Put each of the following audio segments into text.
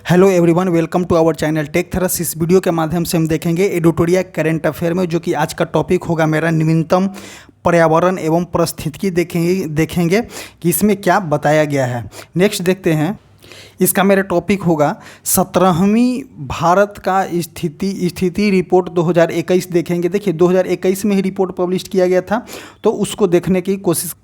Hello everyone, welcome to our channel tech thrust. इस वीडियो के माध्यम से हम देखेंगे एडिटोरियल करंट अफेयर में, जो कि आज का टॉपिक होगा मेरा नवीनतम पर्यावरण एवं पारिस्थितिकी। देखेंगे कि इसमें क्या बताया गया है। नेक्स्ट देखते हैं, इसका मेरा टॉपिक होगा 17वीं भारत का स्थिति रिपोर्ट 2021 देखेंगे। देखिए 2021 में ही रिपोर्ट पब्लिश किया गया था, तो उसको देखने की कोशिश।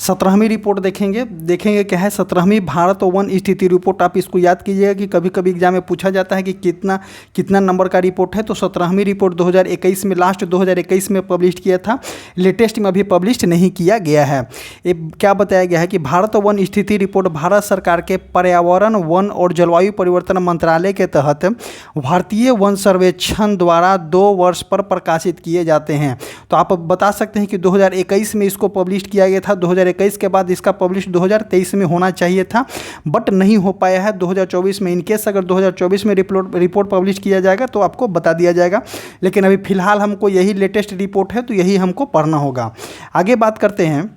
17वीं रिपोर्ट देखेंगे क्या है 17वीं भारत वन स्थिति रिपोर्ट। आप इसको याद कीजिएगा कि कभी कभी एग्जाम में पूछा जाता है कि कितना नंबर का रिपोर्ट है। तो 17वीं रिपोर्ट 2021 में, लास्ट 2021 में पब्लिश किया था, लेटेस्ट में अभी पब्लिश नहीं किया गया है। ये क्या बताया गया है कि भारत वन स्थिति रिपोर्ट भारत सरकार के पर्यावरण, वन और जलवायु परिवर्तन मंत्रालय के तहत भारतीय वन सर्वेक्षण द्वारा 2 वर्ष पर प्रकाशित किए जाते हैं। तो आप बता सकते हैं कि 2021 में इसको पब्लिश किया गया था। 2021 के बाद इसका पब्लिश 2023 में होना चाहिए था, बट नहीं हो पाया है 2024 में। इनकेस अगर 2024 में रिपोर्ट पब्लिश किया जाएगा तो आपको बता दिया जाएगा, लेकिन अभी फ़िलहाल हमको यही लेटेस्ट रिपोर्ट है, तो यही हमको पढ़ना होगा। आगे बात करते हैं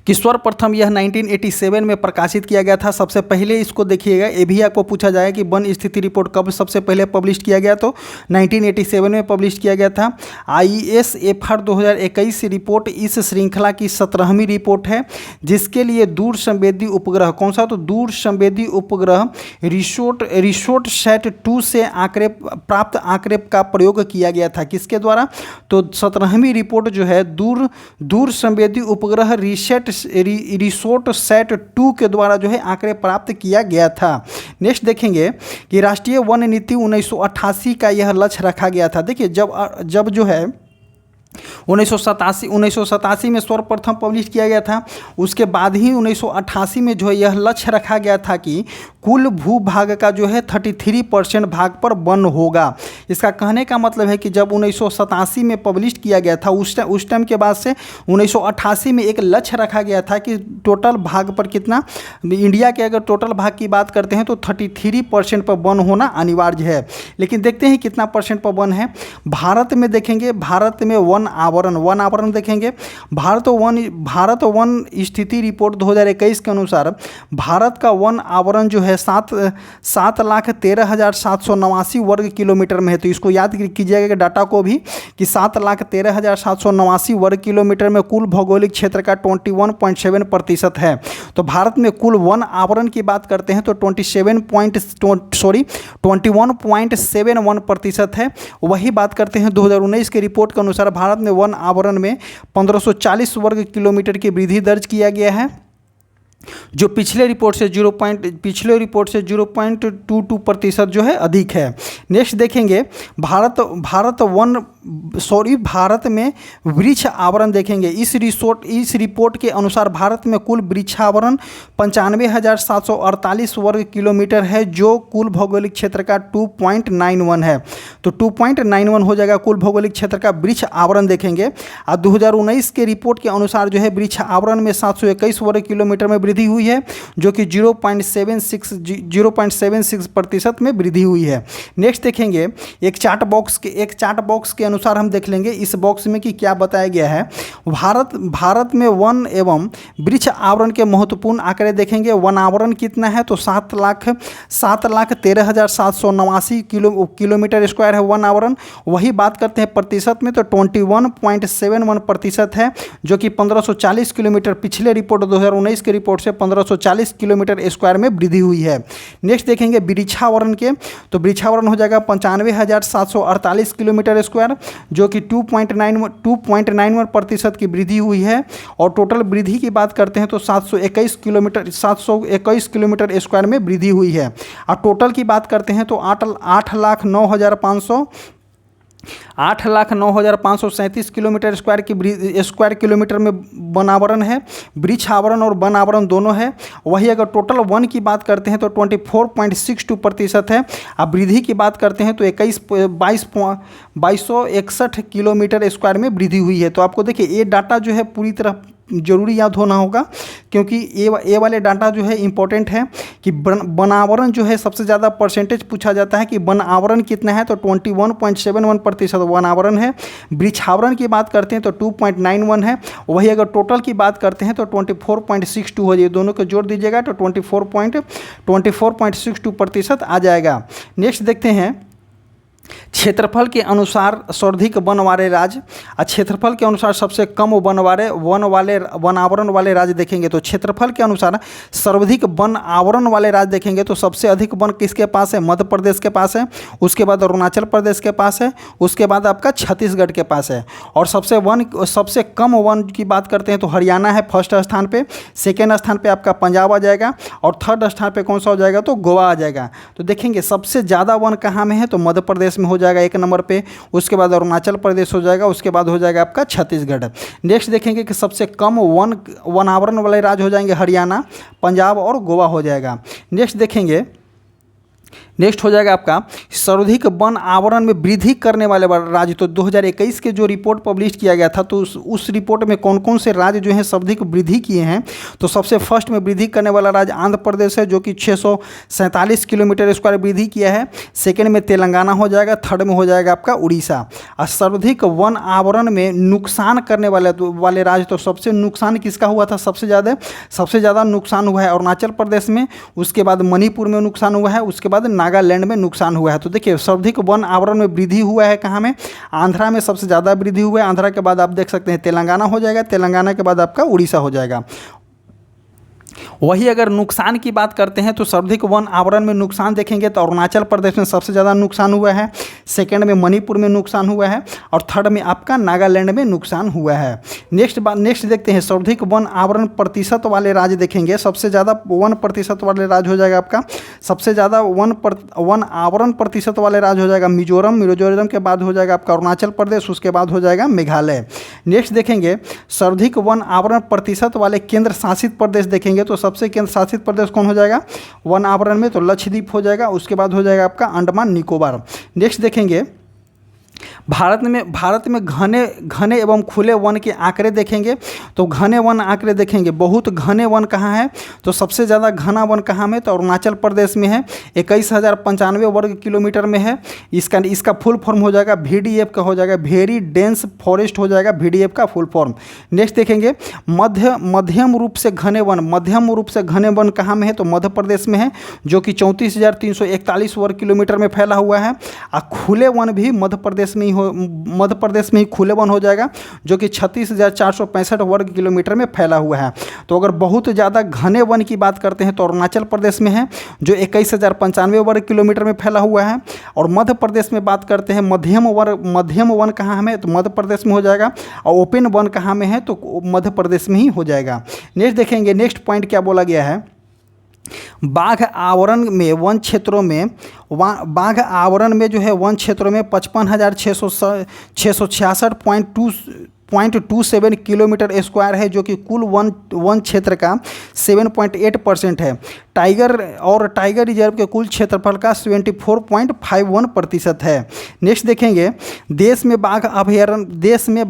कि सर्वप्रथम यह 1987 में प्रकाशित किया गया था। सबसे पहले इसको देखिएगा, ये भी आपको पूछा जाए कि वन स्थिति रिपोर्ट कब सबसे पहले पब्लिश किया गया, तो 1987 में पब्लिश किया गया था। ISFR 2021 रिपोर्ट इस श्रृंखला की 17वीं रिपोर्ट है, जिसके लिए दूर संवेदी उपग्रह, कौन सा, तो दूर संवेदी उपग्रह रिसोर्ट सेट 2 से प्राप्त आंकड़े का प्रयोग किया गया था। किसके द्वारा, तो 17वीं रिपोर्ट जो है दूर संवेदी उपग्रह रिसोर्ट सेट 2 के द्वारा जो है आंकड़े प्राप्त किया गया था। नेक्स्ट देखेंगे कि राष्ट्रीय वन नीति 1988 का यह लक्ष्य रखा गया था। देखिए जब जो है 1987 में सर्वप्रथम पब्लिश किया गया था, उसके बाद ही 1988 में जो है यह लक्ष्य रखा गया था कि कुल भूभाग का जो है 33% भाग पर वन होगा। इसका कहने का मतलब है कि जब 1987 में पब्लिश किया गया था, उस टाइम के बाद से 1988 में एक लक्ष्य रखा गया था कि टोटल भाग पर कितना, इंडिया के अगर टोटल भाग की बात करते हैं तो 33% पर वन होना अनिवार्य है। लेकिन देखते हैं कितना परसेंट पर वन है। भारत में देखेंगे, भारत में वन आवरण देखेंगे। भारत वन स्थिति रिपोर्ट 2021 के अनुसार भारत का वन आवरण जो है 7,13,789 वर्ग किलोमीटर में है। तो इसको याद कीजिएगा डाटा को भी कि 7,13,789 वर्ग किलोमीटर में कुल भौगोलिक क्षेत्र का 21.7% है। तो भारत में कुल वन आवरण की बात करते हैं तो 21.71% है। वही बात करते हैं 2019 के रिपोर्ट के अनुसार भारत में वन आवरण में 1540 वर्ग किलोमीटर की वृद्धि दर्ज किया गया है, जो पिछले रिपोर्ट से 0.22% जो है अधिक है। नेक्स्ट देखेंगे भारत में वृक्ष आवरण देखेंगे। इस रिपोर्ट के अनुसार भारत में कुल वृक्षावरण 95,748 वर्ग किलोमीटर है, जो कुल भौगोलिक क्षेत्र का 2.91 है। तो 2.91 हो जाएगा कुल भौगोलिक क्षेत्र का वृक्ष आवरण देखेंगे। और 2019 के रिपोर्ट के अनुसार जो है वृक्ष आवरण में 721 वर्ग किलोमीटर में वृद्धि हुई है, जो कि 0.76% में वृद्धि हुई है। नेक्स्ट देखेंगे एक चार्ट बॉक्स के अनुसार हम देख लेंगे इस बॉक्स में कि क्या बताया गया है। भारत में वन एवं वृक्ष आवरण के महत्वपूर्ण आंकड़े देखेंगे। वन आवरण कितना है, तो 7,13,789 किलोमीटर स्क्वायर है वन आवरण। वही बात करते हैं प्रतिशत में, तो 21.71% है, जो कि 1540 किलोमीटर, पिछले रिपोर्ट 2019 के रिपोर्ट से 1540 किलोमीटर स्क्वायर में वृद्धि हुई है। नेक्स्ट देखेंगे वृक्षावरण के, तो वृक्षावरण हो जाएगा 95,748 किलोमीटर स्क्वायर, जो कि 2.91% की वृद्धि हुई है। और टोटल वृद्धि की बात करते हैं तो 721 किलोमीटर स्क्वायर में वृद्धि हुई है। और टोटल की बात करते हैं तो 8,09,537 किलोमीटर स्क्वायर किलोमीटर में वन आवरण है। वृक्ष आवरण और वन आवरण दोनों है। वही अगर टोटल वन की बात करते हैं तो 24.62% है। अब वृद्धि की बात करते हैं तो 2261 किलोमीटर स्क्वायर में वृद्धि हुई है। तो आपको देखिए ये डाटा जो है पूरी तरह जरूरी याद होना होगा, क्योंकि ये वाले डाटा जो है इंपॉर्टेंट है कि वनावरण जो है सबसे ज़्यादा परसेंटेज पूछा जाता है कि वनावरण कितना है, तो 21.71% वनावरण है। वृक्षावरण की बात करते हैं तो 2.91 है। वही अगर टोटल की बात करते हैं तो 24.62 हो जाए, दोनों को जोड़ दीजिएगा तो 24.62% आ जाएगा। नेक्स्ट देखते हैं क्षेत्रफल के अनुसार सर्वाधिक वन वाले राज्य, और क्षेत्रफल के अनुसार सबसे कम वनावरण वाले राज्य देखेंगे तो क्षेत्रफल के अनुसार सर्वाधिक वन आवरण वाले राज्य देखेंगे तो सबसे अधिक वन किसके पास है, मध्य प्रदेश के पास है, उसके बाद अरुणाचल प्रदेश के पास है, उसके बाद आपका छत्तीसगढ़ के पास है। और सबसे कम वन की बात करते हैं तो हरियाणा है फर्स्ट स्थान पे, सेकेंड स्थान पे आपका पंजाब आ जाएगा, और थर्ड स्थान पे कौन सा हो जाएगा, तो गोवा आ जाएगा। तो देखेंगे सबसे ज़्यादा वन कहाँ में है, तो मध्य प्रदेश में हो जाएगा 1 नंबर पे, उसके बाद अरुणाचल प्रदेश हो जाएगा, उसके बाद हो जाएगा आपका छत्तीसगढ़। नेक्स्ट देखेंगे कि सबसे कम वनावरण वाले राज्य हो जाएंगे हरियाणा, पंजाब और गोवा हो जाएगा। नेक्स्ट हो जाएगा आपका सर्वाधिक वन आवरण में वृद्धि करने वाले राज्य। तो 2021 के जो रिपोर्ट पब्लिश किया गया था तो उस रिपोर्ट में कौन कौन से राज्य जो हैं सर्वाधिक वृद्धि किए हैं, तो सबसे फर्स्ट में वृद्धि करने वाला राज्य आंध्र प्रदेश है जो कि 647 किलोमीटर स्क्वायर वृद्धि किया है। सेकेंड में तेलंगाना हो जाएगा, थर्ड में हो जाएगा आपका उड़ीसा। और सर्वाधिक वन आवरण में नुकसान करने वाले राज्य, तो सबसे नुकसान किसका हुआ था, सबसे ज़्यादा नुकसान हुआ है अरुणाचल प्रदेश में, उसके बाद मणिपुर में नुकसान हुआ है, उसके बाद नागालैंड में नुकसान हुआ है। तो देखिए सर्वाधिक वन आवरण में वृद्धि हुआ है कहाँ में, आंध्रा में सबसे ज़्यादा वृद्धि हुआ है। आंध्रा के बाद आप देख सकते हैं तेलंगाना हो जाएगा, तेलंगाना के बाद आपका उड़ीसा हो जाएगा। वही अगर नुकसान की बात करते हैं तो सर्वाधिक वन आवरण में नुकसान देखेंगे तो अरुणाचल प्रदेश में सबसे ज़्यादा नुकसान हुआ है, सेकंड में मणिपुर में नुकसान हुआ है, और थर्ड में आपका नागालैंड में नुकसान हुआ है। नेक्स्ट देखते हैं सर्वाधिक वन आवरण प्रतिशत वाले राज्य देखेंगे। सबसे ज़्यादा 1% वाले राज्य हो जाएगा आपका, सबसे ज़्यादा वन आवरण प्रतिशत वाले राज्य हो जाएगा मिजोरम के बाद हो जाएगा आपका अरुणाचल प्रदेश, उसके बाद हो जाएगा मेघालय। नेक्स्ट देखेंगे सर्वाधिक वन आवरण प्रतिशत वाले केंद्र शासित प्रदेश देखेंगे तो सबसे केंद्र शासित प्रदेश कौन हो जाएगा वन आवरण में, तो लक्षद्वीप हो जाएगा, उसके बाद हो जाएगा आपका अंडमान निकोबार। नेक्स्ट देखेंगे भारत में घने एवं खुले वन के आंकड़े देखेंगे तो घने वन आंकड़े देखेंगे, बहुत घने वन कहाँ है, तो सबसे ज़्यादा घना वन कहाँ में, तो अरुणाचल प्रदेश में है, 21,095 वर्ग किलोमीटर में है। इसका फुल फॉर्म हो जाएगा VDF का हो जाएगा, वेरी डेंस फॉरेस्ट हो जाएगा VDF का फुल फॉर्म। नेक्स्ट देखेंगे मध्यम रूप से घने वन कहाँ में है, तो मध्य प्रदेश में है जो कि 34,341 वर्ग किलोमीटर में फैला हुआ है। और खुले वन भी मध्य प्रदेश में ही खुले वन हो जाएगा जो कि 36,465 वर्ग किलोमीटर में फैला हुआ है। तो अगर बहुत ज़्यादा घने वन की बात करते हैं तो अरुणाचल प्रदेश में है जो 21,095 वर्ग किलोमीटर में फैला हुआ है। और मध्य प्रदेश में बात करते हैं मध्यम वन कहाँ में, तो मध्य प्रदेश में हो जाएगा, और ओपन वन कहाँ में है, तो मध्य प्रदेश में ही हो जाएगा। नेक्स्ट देखेंगे, नेक्स्ट पॉइंट क्या बोला गया है, बाघ आवरण में वन क्षेत्रों में बाघ आवरण में जो है वन क्षेत्रों में 55,666.27 किलोमीटर स्क्वायर है जो कि कुल वन क्षेत्र का 7.8% है। टाइगर रिजर्व के कुल क्षेत्रफल का 74.51% है। नेक्स्ट देखेंगे देश में बाघ अभयारण्य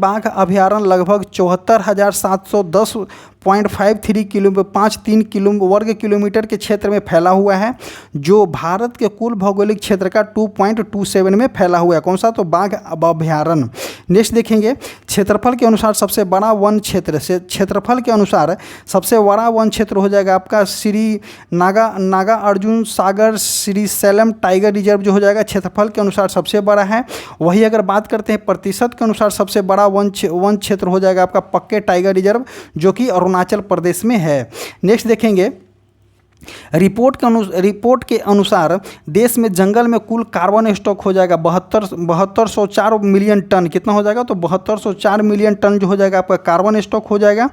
लगभग 74,710.53 वर्ग किलोमीटर के क्षेत्र में फैला हुआ है जो भारत के कुल भौगोलिक क्षेत्र का 2.27 में फैला हुआ है। कौन सा, तो बाघ अभयारण्य। नेक्स्ट देखेंगे क्षेत्रफल के अनुसार सबसे बड़ा वन क्षेत्र क्षेत्रफल के अनुसार सबसे बड़ा वन क्षेत्र हो जाएगा आपका श्री नागा अर्जुन सागर श्री सैलम टाइगर रिजर्व जो हो जाएगा क्षेत्रफल के अनुसार सबसे बड़ा है। वही अगर बात करते हैं प्रतिशत के अनुसार सबसे बड़ा वन क्षेत्र हो जाएगा आपका पक्के टाइगर रिजर्व जो कि अरुणाचल प्रदेश में है। नेक्स्ट देखेंगे रिपोर्ट के अनुसार देश में जंगल में कुल कार्बन स्टॉक हो जाएगा 7204 मिलियन टन। कितना हो जाएगा, तो 7204 मिलियन टन जो हो जाएगा आपका कार्बन स्टॉक हो जाएगा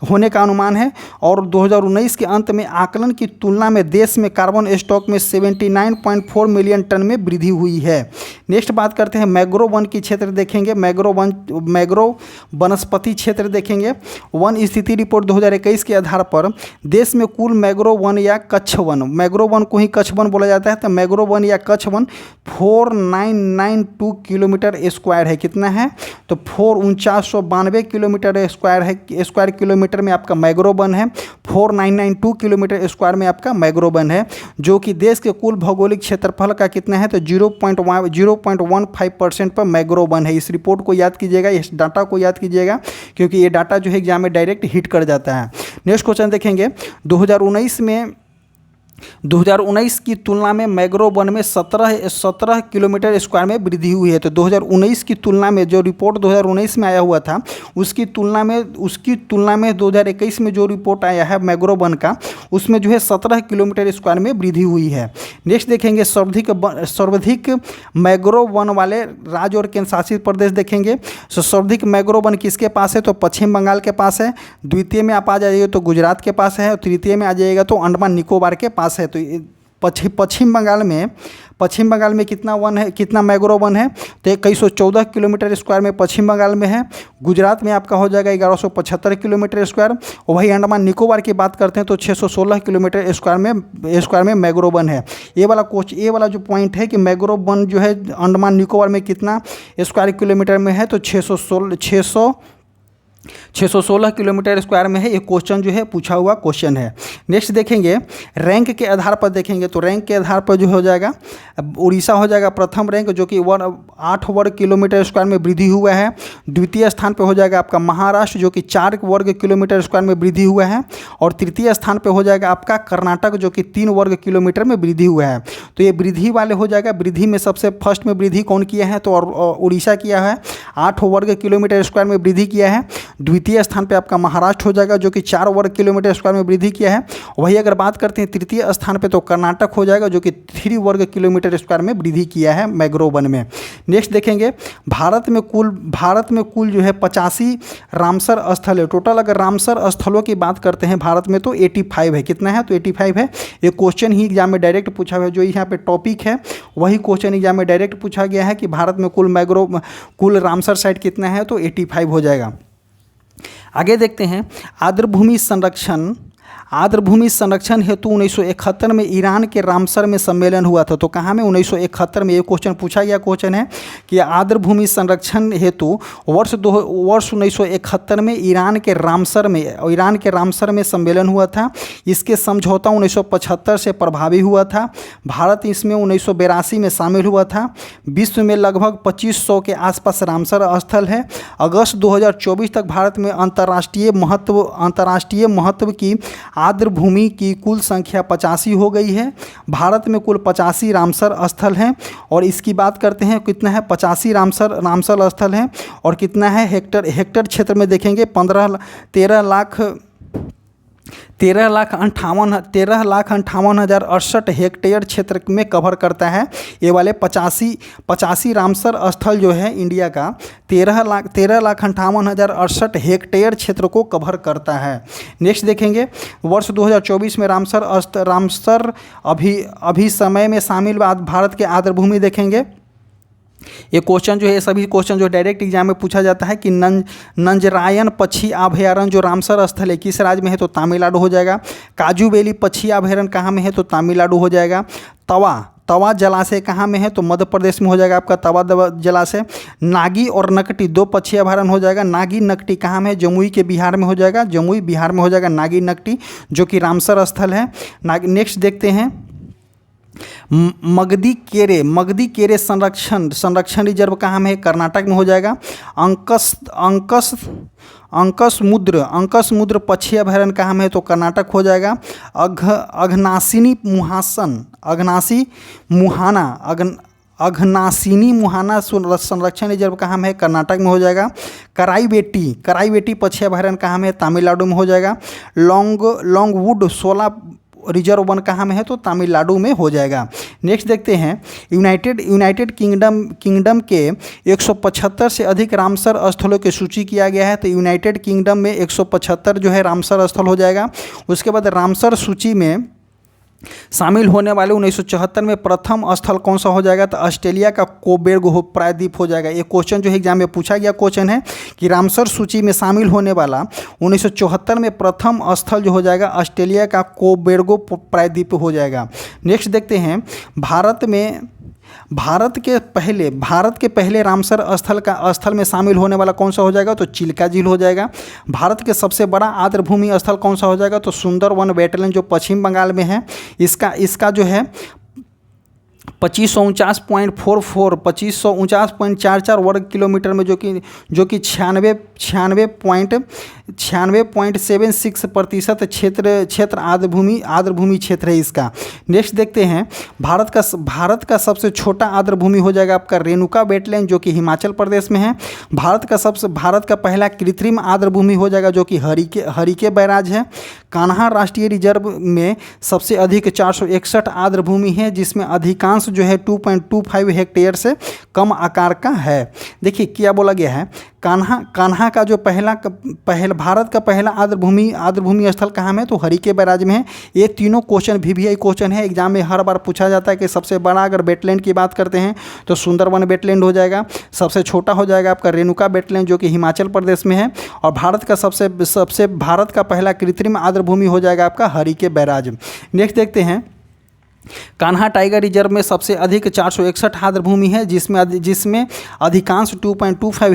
होने का अनुमान है। और 2019 के अंत में आकलन की तुलना में देश में कार्बन स्टॉक में 79.4 मिलियन टन में वृद्धि हुई है। नेक्स्ट बात करते हैं मैग्रोव वन की क्षेत्र देखेंगे, मैग्रोव वनस्पति क्षेत्र देखेंगे। वन स्थिति रिपोर्ट 2021 के आधार पर देश में कुल मैग्रोव वन या कच्छ वन, मैंग्रोव वन को ही कच्छ वन बोला जाता है। तो मैंग्रोव वन या कच्छ वन 4992 किलोमीटर स्क्वायर है। कितना है? तो 4992 किलोमीटर स्क्वायर है, स्क्वायर किलोमीटर में आपका मैंग्रोव वन है। 4992 किलोमीटर स्क्वायर में आपका मैंग्रोव वन है, जो कि देश के कुल भौगोलिक क्षेत्रफल का कितना है? तो 0.15% पर मैंग्रोव वन है। इस रिपोर्ट को याद कीजिएगा, इस डाटा को याद कीजिएगा, क्योंकि ये डाटा जो है एग्जाम में डायरेक्ट हिट कर जाता है। नेक्स्ट क्वेश्चन देखेंगे। 2019 की तुलना में मैंग्रोव वन में 17 किलोमीटर स्क्वायर में वृद्धि हुई है। तो 2019 की तुलना में जो रिपोर्ट 2019 में आया हुआ था, उसकी तुलना में 2021 में जो रिपोर्ट आया है मैंग्रोव वन का, उसमें जो है 17 किलोमीटर स्क्वायर में वृद्धि हुई है। नेक्स्ट देखेंगे, सर्वाधिक मैंग्रोव वन वाले राज्य और केंद्र शासित प्रदेश देखेंगे। तो सर्वाधिक मैंग्रोव वन किसके पास है? तो पश्चिम बंगाल के पास है। द्वितीय में आप आ जाइए तो गुजरात के पास है, और तृतीय में आ जाइएगा तो अंडमान निकोबार के पास है। तो पश्चिम बंगाल में कितना वन है, कितना मैंग्रोव वन है? तो 2114 किलोमीटर स्क्वायर में पश्चिम बंगाल में है। गुजरात में आपका हो जाएगा 1175 किलोमीटर स्क्वायर। और वही अंडमान निकोबार की बात करते हैं तो 616 किलोमीटर स्क्वायर में मैंग्रोव वन है। ये वाला जो पॉइंट है कि मैंग्रोव वन जो है अंडमान निकोबार में कितना स्क्वायर किलोमीटर में है? तो 616 किलोमीटर स्क्वायर में है। ये क्वेश्चन जो है पूछा हुआ क्वेश्चन है। नेक्स्ट देखेंगे, रैंक के आधार पर देखेंगे। तो रैंक के आधार पर जो हो जाएगा, उड़ीसा हो जाएगा प्रथम रैंक, जो कि 8 वर्ग किलोमीटर स्क्वायर में वृद्धि हुआ है। द्वितीय स्थान पर हो जाएगा आपका महाराष्ट्र, जो कि 4 वर्ग किलोमीटर स्क्वायर में वृद्धि हुआ है। और तृतीय स्थान पर हो जाएगा आपका कर्नाटक, जो कि 3 वर्ग किलोमीटर में वृद्धि हुआ है। तो ये वृद्धि वाले हो जाएगा। वृद्धि में सबसे फर्स्ट में वृद्धि कौन किया है? तो उड़ीसा किया है, 8 वर्ग किलोमीटर स्क्वायर में वृद्धि किया है। द्वितीय स्थान पे आपका महाराष्ट्र हो जाएगा, जो कि 4 वर्ग किलोमीटर स्क्वायर में वृद्धि किया है। वही अगर बात करते हैं तृतीय स्थान पे, तो कर्नाटक हो जाएगा, जो कि 3 वर्ग किलोमीटर स्क्वायर में वृद्धि किया है मैंग्रोव वन में। नेक्स्ट देखेंगे, भारत में कुल जो है 85 रामसर स्थल है। टोटल अगर रामसर स्थलों की बात करते हैं भारत में तो 85 है। कितना है? तो 85 है। ये क्वेश्चन ही एग्जाम में डायरेक्ट पूछा हुआ है। जो यहाँ पे टॉपिक है वही क्वेश्चन एग्जाम में डायरेक्ट पूछा गया है कि भारत में कुल रामसर साइट कितना है? तो 85 हो जाएगा। आगे देखते हैं, आर्द्रभूमि संरक्षण हेतु 1971 में ईरान के रामसर में सम्मेलन हुआ था। तो कहाँ में? 1971 में। ये क्वेश्चन पूछा गया क्वेश्चन है कि आर्द्रभूमि संरक्षण हेतु वर्ष 1971 में ईरान के रामसर में सम्मेलन हुआ था। इसके समझौता 1975 से प्रभावी हुआ था। भारत इसमें 1982 में शामिल हुआ था। विश्व में लगभग 2500 के आसपास रामसर स्थल है। अगस्त 2024 तक भारत में अंतर्राष्ट्रीय महत्व की आर्द्रभूमि की कुल संख्या 85 हो गई है। भारत में कुल 85 रामसर स्थल हैं। और इसकी बात करते हैं कितना है? 85 रामसर स्थल हैं। और कितना है हेक्टर क्षेत्र में देखेंगे 13,58,068 हेक्टेयर क्षेत्र में कवर करता है। ये वाले 85 रामसर स्थल जो है इंडिया का 13,58,068 हेक्टेयर क्षेत्र को कवर करता है। नेक्स्ट देखेंगे, वर्ष 2024 में रामसर अभी समय में शामिल भारत के आर्द्रभूमि देखेंगे। ये क्वेश्चन जो है, सभी क्वेश्चन जो डायरेक्ट एग्जाम में पूछा जाता है कि नंजरायन पक्षी अभयारण्य जो रामसर स्थल है किस राज्य में है? तो तमिलनाडु हो जाएगा। काजू वैली पक्षी अभयारण्य कहाँ में है? तो तमिलनाडु हो जाएगा। तवा जलाशय कहाँ में है? तो मध्य प्रदेश में हो जाएगा आपका तवा जलाशय। नागी और नकटी 2 पक्षी अभयारण्य हो जाएगा। नागी नकटी कहाँ में है? जमुई के बिहार में हो जाएगा। जमुई बिहार में हो जाएगा नागी नकटी, जो कि रामसर स्थल है। नेक्स्ट देखते हैं, मगदी केरे संरक्षण रिजर्व कहाँ में है? कर्नाटक में हो जाएगा। अंकसमुद्र पक्षी अभयारण्य कहाँ में है? तो कर्नाटक हो जाएगा। अघनासिनी मुहाना संरक्षण रिजर्व कहाँ में है? कर्नाटक में हो जाएगा। कराईवेटी पक्षी अभयारण्य कहाँ में है? तमिलनाडु में हो जाएगा। लॉन्गवुड 16 रिजर्व वन कहाँ में है? तो तमिलनाडु में हो जाएगा। नेक्स्ट देखते हैं, यूनाइटेड किंगडम के 175 से अधिक रामसर स्थलों की सूची किया गया है। तो यूनाइटेड किंगडम में 175 जो है रामसर स्थल हो जाएगा। उसके बाद रामसर सूची में शामिल होने वाले 1974 में प्रथम स्थल कौन सा हो जाएगा? तो ऑस्ट्रेलिया का कोबेर्ग प्रायद्वीप हो जाएगा। ये क्वेश्चन जो है एग्जाम में पूछा गया क्वेश्चन है कि रामसर सूची में शामिल होने वाला 1974 में प्रथम स्थल जो हो जाएगा ऑस्ट्रेलिया का कोबेर्गो प्रायद्वीप हो जाएगा। नेक्स्ट देखते हैं, भारत के पहले रामसर स्थल में शामिल होने वाला कौन सा हो जाएगा? तो चिल्का झील हो जाएगा। भारत के सबसे बड़ा आर्द्रभूमि स्थल कौन सा हो जाएगा? तो सुंदरवन वेटलैंड जो पश्चिम बंगाल में है, इसका जो है 2549.44 2549.44 वर्ग किलोमीटर में जो कि 96.76% क्षेत्र आर्द्रभूमि क्षेत्र है इसका। नेक्स्ट देखते हैं, भारत का सबसे छोटा आर्द्रभूमि हो जाएगा आपका रेणुका वेटलैंड जो कि हिमाचल प्रदेश में है। भारत का पहला कृत्रिम आर्द्रभूमि हो जाएगा जो कि हरिके बैराज है। कान्हा राष्ट्रीय रिजर्व में सबसे अधिक 461 आर्द्रभूमि है जिसमें अधिकांश जो है 2.25 हेक्टेयर से कम आकार का है। देखिए क्या बोला गया है, कान्हा का जो भारत का पहला आर्द्रभूमि स्थल कहाँ में? तो हरिके बैराज में है। ये तीनों क्वेश्चन VVI क्वेश्चन है, एग्जाम में हर बार पूछा जाता है कि सबसे बड़ा अगर वेटलैंड की बात करते हैं तो सुंदरवन वेटलैंड हो जाएगा, सबसे छोटा हो जाएगा आपका रेणुका वेटलैंड जो कि हिमाचल प्रदेश में है, और भारत का पहला कृत्रिम आर्द्रभूमि हो जाएगा आपका हरिके बैराज। नेक्स्ट देखते हैं, कान्हा टाइगर रिजर्व में सबसे अधिक 461 आर्द्रभूमि है जिसमें अधिकांश 2.25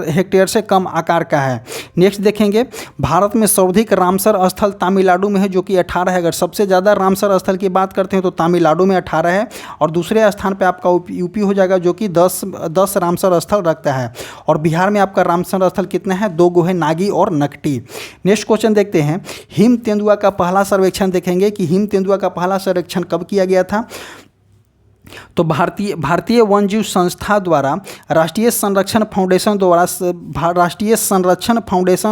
हेक्टेयर से कम आकार का है। नेक्स्ट देखेंगे, भारत में सर्वाधिक रामसर स्थल तमिलनाडु में है जो कि 18 है। अगर सबसे ज़्यादा रामसर स्थल की बात करते हैं तो तमिलनाडु में 18 है, और दूसरे स्थान पे आपका यूपी हो जाएगा जो कि 10 रामसर स्थल रखता है, और बिहार में आपका रामसर स्थल कितना है? 2 गो है, नागी और नकटी। नेक्स्ट क्वेश्चन देखते हैं, हिम तेंदुआ का पहला सर्वेक्षण देखेंगे कि हिम तेंदुआ का पहला सर्वेक्षण कब किया गया था? तो भारतीय वन्यजीव संस्था द्वारा राष्ट्रीय संरक्षण फाउंडेशन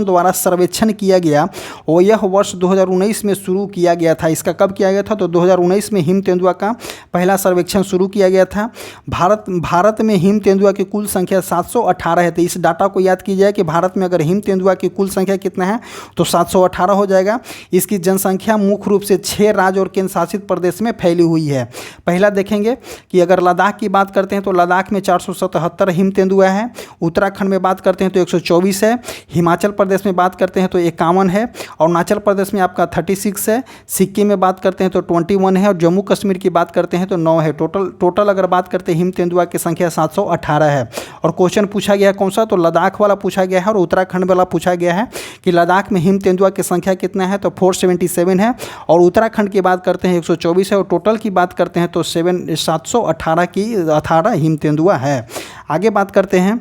द्वारा सर्वेक्षण किया गया, और यह वर्ष 2019 में शुरू किया गया था। इसका कब किया गया था? तो 2019 में हिम तेंदुआ का पहला सर्वेक्षण शुरू किया गया था। भारत में हिम तेंदुआ की कुल संख्या 718 है। तो इस डाटा को याद कीजिए कि भारत में अगर हिम तेंदुआ की कुल संख्या कितना है तो 718 हो जाएगा। इसकी जनसंख्या मुख्य रूप से 6 राज्य और केंद्र शासित प्रदेश में फैली हुई है। पहला देखेंगे कि अगर लद्दाख की बात करते हैं तो लद्दाख में 477 हिम तेंदुआ है, उत्तराखंड में बात करते हैं तो 124 है, हिमाचल प्रदेश में बात करते हैं तो 51 है, अरुणाचल प्रदेश में आपका 36 है, सिक्किम में बात करते हैं तो 21 है, और जम्मू कश्मीर की बात करते हैं तो 9 है। टोटल अगर बात करते हैं हिम तेंदुआ की संख्या 718 है। और क्वेश्चन पूछा गया कौन सा? तो लद्दाख वाला पूछा गया है, और उत्तराखंड वाला पूछा गया है कि लद्दाख में हिम तेंदुआ की संख्या कितना है? तो 477 है, और उत्तराखंड की बात करते हैं 124 है, और टोटल की बात करते हैं तो 718 हिम तेंदुआ है। आगे बात करते हैं,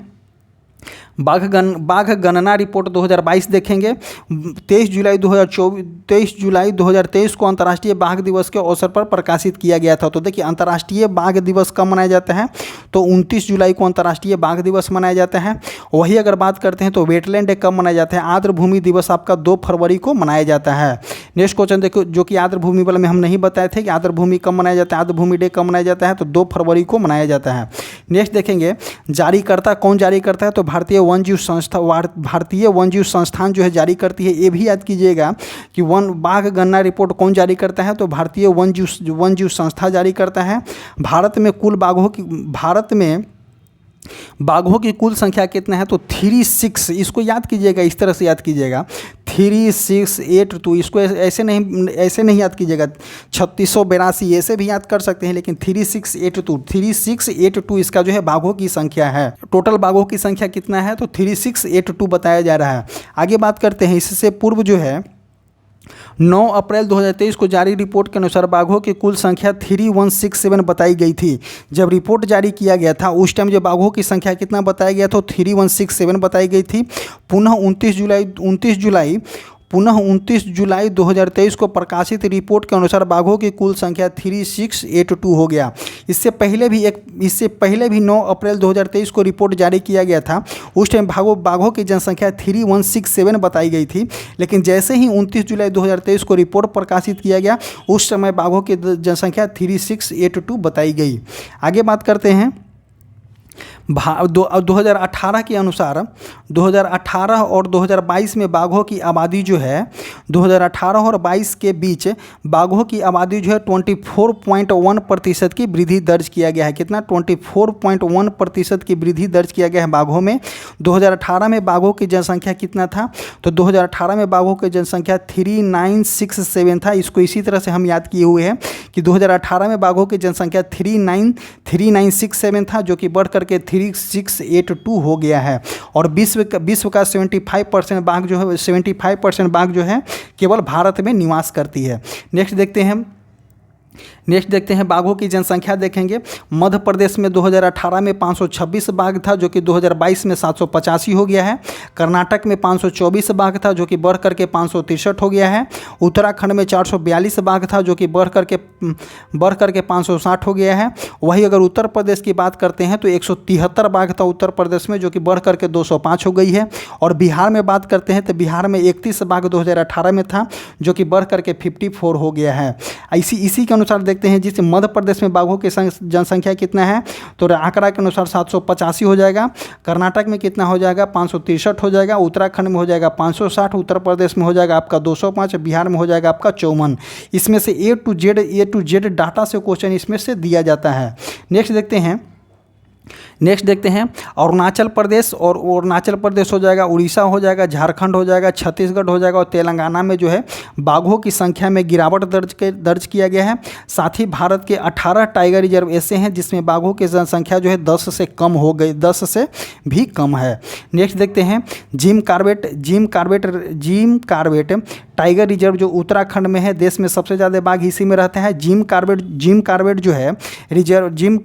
बाघ गणना रिपोर्ट 2022 देखेंगे। 23 जुलाई 2023 को अंतर्राष्ट्रीय बाघ दिवस के अवसर पर प्रकाशित किया गया था। तो देखिए अंतर्राष्ट्रीय बाघ दिवस कब मनाया जाता है? तो 29 जुलाई को अंतर्राष्ट्रीय बाघ दिवस मनाया जाता है। वही अगर बात करते हैं तो वेटलैंड डे कब मनाया जाता है? आर्द्रभूमि दिवस आपका 2 फरवरी को मनाया जाता है। नेक्स्ट क्वेश्चन देखो, जो कि आर्द्रभूमि वाले में हम नहीं बताए थे कि आर्द्रभूमि कब मनाया जाता है, आर्द्रभूमि डे कब मनाया जाता है, तो 2 फरवरी को मनाया जाता है। नेक्स्ट देखेंगे, जारीकर्ता कौन जारी करता है? तो भारतीय वन्यजीव संस्थान जो है जारी करती है। ये भी याद कीजिएगा कि बाघ गणना रिपोर्ट कौन जारी करता है? तो भारतीय वन्यजीव संस्था जारी करता है। भारत में बाघों की कुल संख्या कितना है? तो 36। इसको याद कीजिएगा, इस तरह से याद कीजिएगा 3682। इसको ऐसे नहीं याद कीजिएगा 3682, ऐसे भी याद कर सकते हैं, लेकिन 3682 इसका जो है बाघों की संख्या है। टोटल बाघों की संख्या कितना है? तो 3682 बताया जा रहा है। आगे बात करते हैं, इससे पूर्व जो है 9 अप्रैल 2023 को जारी रिपोर्ट के अनुसार बाघों की कुल संख्या 3167 बताई गई थी। जब रिपोर्ट जारी किया गया था उस टाइम जो बाघों की संख्या कितना बताया गया था? 3167 बताई गई थी। पुनः 29 जुलाई 2023 को प्रकाशित रिपोर्ट के अनुसार बाघों की कुल संख्या 3682 हो गया। इससे पहले भी 9 अप्रैल 2023 को रिपोर्ट जारी किया गया था। उस टाइम बाघों की जनसंख्या 3167 बताई गई थी, लेकिन जैसे ही 29 जुलाई 2023 को रिपोर्ट प्रकाशित किया गया उस समय बाघों की जनसंख्या 3682 बताई गई। आगे बात करते हैं, 2018 के अनुसार 2018 और 2022 में बाघों की आबादी जो है 2018 और 22 के बीच बाघों की आबादी जो है 24.1% की वृद्धि दर्ज किया गया है। कितना? 24.1% की वृद्धि दर्ज किया गया है बाघों में। 2018 में बाघों की जनसंख्या कितना था? तो 2018 में बाघों की जनसंख्या 3967 था। इसको इसी तरह से हम याद किए हुए हैं कि 2018 में बाघों की जनसंख्या 3967 था, जो कि बढ़ करके 3682 हो गया है। और विश्व का 75% बाघ जो है 75% बाघ जो है केवल भारत में निवास करती है। नेक्स्ट देखते हैं बाघों की जनसंख्या देखेंगे। मध्य प्रदेश में 2018 में 526 बाघ था, जो कि 2022 में 785 हो गया है। कर्नाटक में 524 बाघ था, जो कि बढ़ करके 563 हो गया है। उत्तराखंड में 442 बाघ था, जो कि बढ़ करके 560 हो गया है। वहीं अगर उत्तर प्रदेश की बात करते हैं तो 173 बाघ था उत्तर प्रदेश में, जो कि बढ़ करके 205 हो गई है। और बिहार में बात करते हैं तो बिहार में 31 बाघ 2018 में था, जो कि बढ़ करके 54 हो गया है। इसी के अनुसार देखते हैं जिससे मध्य प्रदेश में बाघों की जनसंख्या कितना है, तो आंकड़ा के अनुसार 785 हो जाएगा। कर्नाटक में कितना हो जाएगा? 563 हो जाएगा। उत्तराखंड में हो जाएगा 560। उत्तर प्रदेश में हो जाएगा आपका 205। बिहार में हो जाएगा आपका 54। इसमें से ए टू जेड डाटा से क्वेश्चन इसमें से दिया जाता है। नेक्स्ट देखते हैं अरुणाचल प्रदेश हो जाएगा, उड़ीसा हो जाएगा, झारखंड हो जाएगा, छत्तीसगढ़ हो जाएगा और तेलंगाना में जो है बाघों की संख्या में गिरावट दर्ज किया गया है। साथ ही भारत के 18 टाइगर रिजर्व ऐसे हैं जिसमें बाघों की जनसंख्या जो है 10 से कम हो गई, 10 से भी कम है। नेक्स्ट देखते हैं जिम कार्बेट टाइगर रिजर्व जो उत्तराखंड में है। देश में सबसे ज़्यादा बाघ इसी में रहते हैं। जिम कार्बेट जो है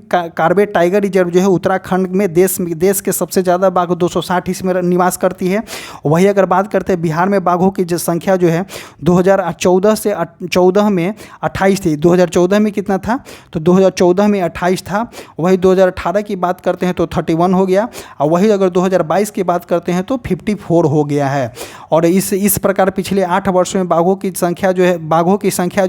कार्बेट टाइगर रिजर्व जो है उत्तराखंड में देश के सबसे ज़्यादा बाघ 260 इसमें निवास करती है। वही अगर बात करते हैं बिहार में बाघों की संख्या जो है 2014 में 28 थी। 2014 में कितना था? तो 2014 में 28 था। वही 2018 की बात करते हैं तो 31 हो गया। और वही अगर 2022 की बात करते हैं तो 54 हो गया है। और इस प्रकार पिछले 8 वर्षों में बाघों की संख्या जो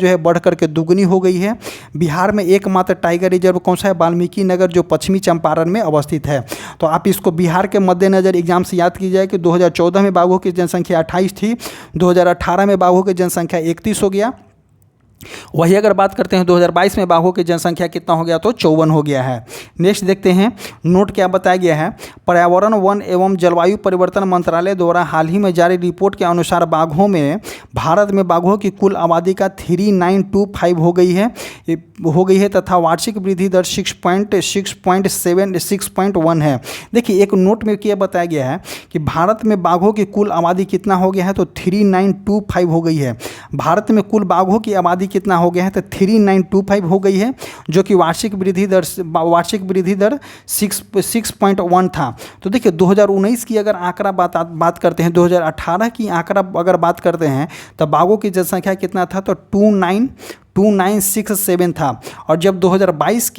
है बढ़ करके दुगनी हो गई है। बिहार में एकमात्र टाइगर रिजर्व कौन सा है? वाल्मीकि नगर, जो पश्चिमी चंपारण में अवस्थित है। तो आप इसको बिहार के मद्देनज़र एग्जाम से याद कीजिए कि 2014 में बाघों की जनसंख्या 28 थी, 2018 में बाघों की जनसंख्या 31 हो गया। वही अगर बात करते हैं 2022 में बाघों की जनसंख्या कितना हो गया? तो 54 हो गया है। नेक्स्ट देखते हैं नोट क्या बताया गया है। पर्यावरण, वन एवं जलवायु परिवर्तन मंत्रालय द्वारा हाल ही में जारी रिपोर्ट के अनुसार भारत में बाघों की कुल आबादी का 3925 हो गई है तथा वार्षिक वृद्धि दर 6.1 है। देखिए एक नोट में क्या बताया गया है कि भारत में बाघों की कुल आबादी कितना हो गया है? तो 3925 हो गई है। भारत में कुल बाघों की आबादी कितना हो गया है? तो 3925 हो गई है, जो कि वार्षिक वृद्धि दर 6.1 था। तो देखिए 2019 की अगर आंकड़ा बात करते हैं, 2018 की आंकड़ा अगर बात करते हैं तो बाघों की जनसंख्या कितना था? तो 2967 था। और जब 2022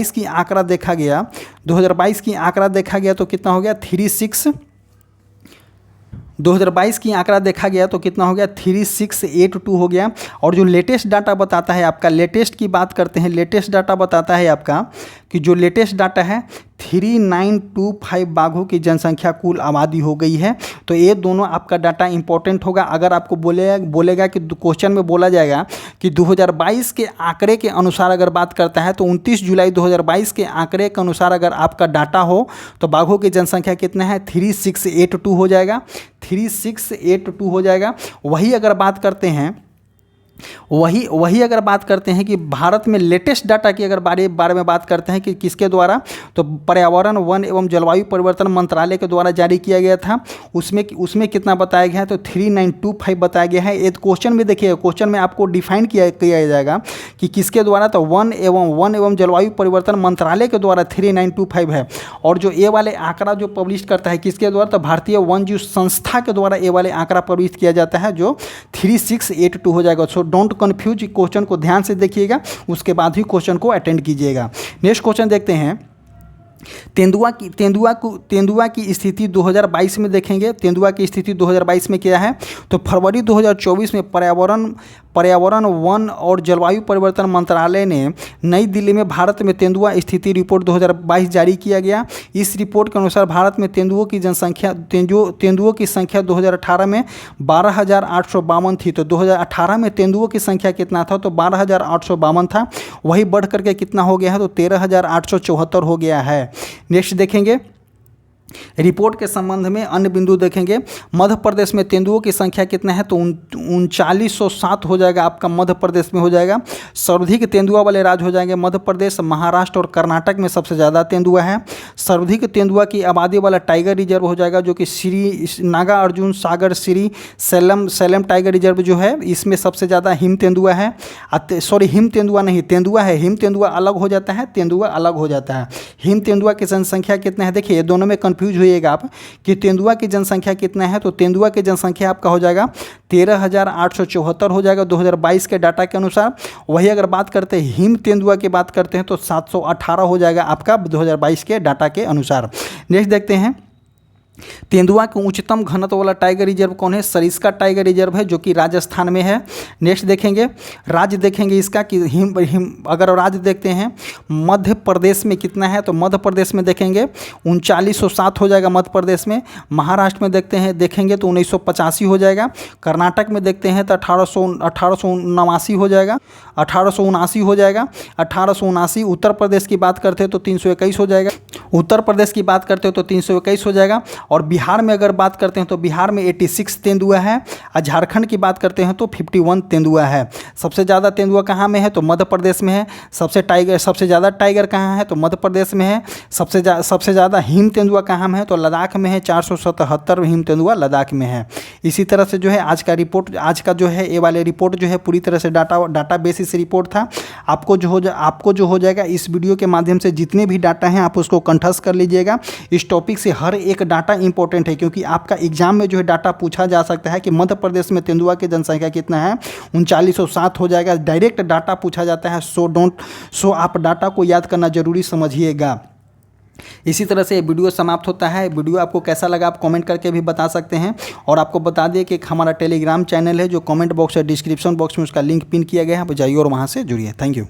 की आंकड़ा देखा गया, 2022 की आंकड़ा देखा गया तो कितना हो गया? 3682 हो गया। और जो लेटेस्ट डाटा बताता है आपका, लेटेस्ट की बात करते हैं, लेटेस्ट डाटा बताता है आपका कि जो लेटेस्ट डाटा है 3925 बाघों की जनसंख्या कुल आबादी हो गई है। तो ये दोनों आपका डाटा इंपॉर्टेंट होगा। अगर आपको बोलेगा कि क्वेश्चन में बोला जाएगा कि 2022 के आंकड़े के अनुसार अगर बात करता है तो 29 जुलाई 2022 के आंकड़े के अनुसार अगर आपका डाटा हो तो बाघों की जनसंख्या कितना है? 3682 हो जाएगा, 3682 हो जाएगा। वही अगर बात करते हैं कि भारत में लेटेस्ट डाटा की अगर बारे में बात करते हैं कि किसके द्वारा, तो पर्यावरण, वन एवं जलवायु परिवर्तन मंत्रालय के द्वारा जारी किया गया था। उसमें कितना बताया गया है? तो 3925 बताया गया है। ये क्वेश्चन में देखिए, क्वेश्चन में आपको डिफाइन किया जाएगा कि किसके द्वारा, तो वन एवं जलवायु परिवर्तन मंत्रालय के द्वारा 3925 है। और जो ये वाले आंकड़ा जो पब्लिश करता है किसके द्वारा, तो भारतीय वन जीव संस्था के द्वारा ये वाले आंकड़ा पब्लिश किया जाता है, जो 3682 हो जाएगा। सो डोंट कन्फ्यूज, क्वेश्चन को ध्यान से देखिएगा, उसके बाद ही क्वेश्चन को अटेंड कीजिएगा। नेक्स्ट क्वेश्चन देखते हैं। तेंदुआ की स्थिति 2022 में देखेंगे। तेंदुआ की स्थिति 2022 में क्या है, तो फरवरी 2024 में पर्यावरण वन और जलवायु परिवर्तन मंत्रालय ने नई दिल्ली में भारत में तेंदुआ स्थिति रिपोर्ट 2022 जारी किया गया। इस रिपोर्ट के अनुसार भारत में तेंदुओं की संख्या 2018 में 12,852 थी। तो 2018 में तेंदुओं की संख्या कितना था, तो 12,852 था। वही बढ़ करके कितना हो गया है, तो 13,874 हो गया है। नेक्स्ट देखेंगे रिपोर्ट के संबंध में अन्य बिंदु देखेंगे। मध्य प्रदेश में तेंदुओं की संख्या कितना है, तो 3907 हो जाएगा आपका, मध्य प्रदेश में हो जाएगा। सर्वाधिक तेंदुआ वाले राज्य हो जाएंगे मध्य प्रदेश, महाराष्ट्र और कर्नाटक में सबसे ज़्यादा तेंदुआ है। सर्वाधिक तेंदुआ की आबादी वाला टाइगर रिजर्व हो जाएगा, जो कि Shri Nagarjuna Sagar Shri slam tiger reserve जो है, इसमें सबसे ज़्यादा हिम तेंदुआ है। सॉरी, हिम तेंदुआ नहीं, तेंदुआ है। हिम तेंदुआ अलग हो जाता है, तेंदुआ अलग हो जाता है। हिम तेंदुआ की जनसंख्या कितना है, देखिए ये दोनों में कंफ्यूज होइएगा आप कि तेंदुआ की जनसंख्या कितना है। तो तेंदुआ की जनसंख्या आपका हो जाएगा 13,874 हो जाएगा 2022 के डाटा के अनुसार। वही अगर बात करते हैं हिम तेंदुआ की बात करते हैं तो 718 हो जाएगा आपका 2022 के डाटा के अनुसार। नेक्स्ट देखते हैं तेंदुआ के उच्चतम घनत्व वाला टाइगर रिजर्व कौन है, सरिस्का टाइगर रिजर्व है, जो कि राजस्थान में है। नेक्स्ट देखेंगे राज्य देखेंगे इसका कि अगर राज्य देखते हैं मध्य प्रदेश में कितना है, तो मध्य प्रदेश में देखेंगे 3907 हो जाएगा मध्य प्रदेश में। महाराष्ट्र में देखेंगे तो 1985 हो जाएगा। कर्नाटक में देखते हैं तो 1879 हो जाएगा, 1879 हो जाएगा, 1879। उत्तर प्रदेश की बात करते हैं तो 321 हो जाएगा, उत्तर प्रदेश की बात करते हो तो 321 हो जाएगा। और बिहार में अगर बात करते हैं तो बिहार में 86 तेंदुआ है। और झारखंड की बात करते हैं तो 51 तेंदुआ है। सबसे ज़्यादा तेंदुआ कहाँ में है, तो मध्य प्रदेश में है। सबसे ज़्यादा टाइगर कहाँ है, तो मध्य प्रदेश में है। सबसे ज़्यादा हिम तेंदुआ कहाँ में है, तो लद्दाख में है। 477 हिम तेंदुआ लद्दाख में है। इसी तरह से जो है आज का जो है ये वाले रिपोर्ट जो है पूरी तरह से डाटा बेसिस रिपोर्ट था। आपको जो हो जाएगा इस वीडियो के माध्यम से जितने भी डाटा हैं आप उसको कंठस्थ कर लीजिएगा। इस टॉपिक से हर एक डाटा इंपॉर्टेंट है, क्योंकि आपका एग्जाम में जो है डाटा पूछा जा सकता है कि मध्य प्रदेश में तेंदुआ की जनसंख्या कितना है, 3907 हो जाएगा। डायरेक्ट डाटा पूछा जाता है। सो आप डाटा को याद करना जरूरी समझिएगा। इसी तरह से वीडियो समाप्त होता है। वीडियो आपको कैसा लगा आप कमेंट करके भी बता सकते हैं। और आपको बता दें कि हमारा टेलीग्राम चैनल है जो कमेंट बॉक्स या डिस्क्रिप्शन बॉक्स में उसका लिंक पिन किया गया है, आप जाइए और वहाँ से जुड़िए। Thank you.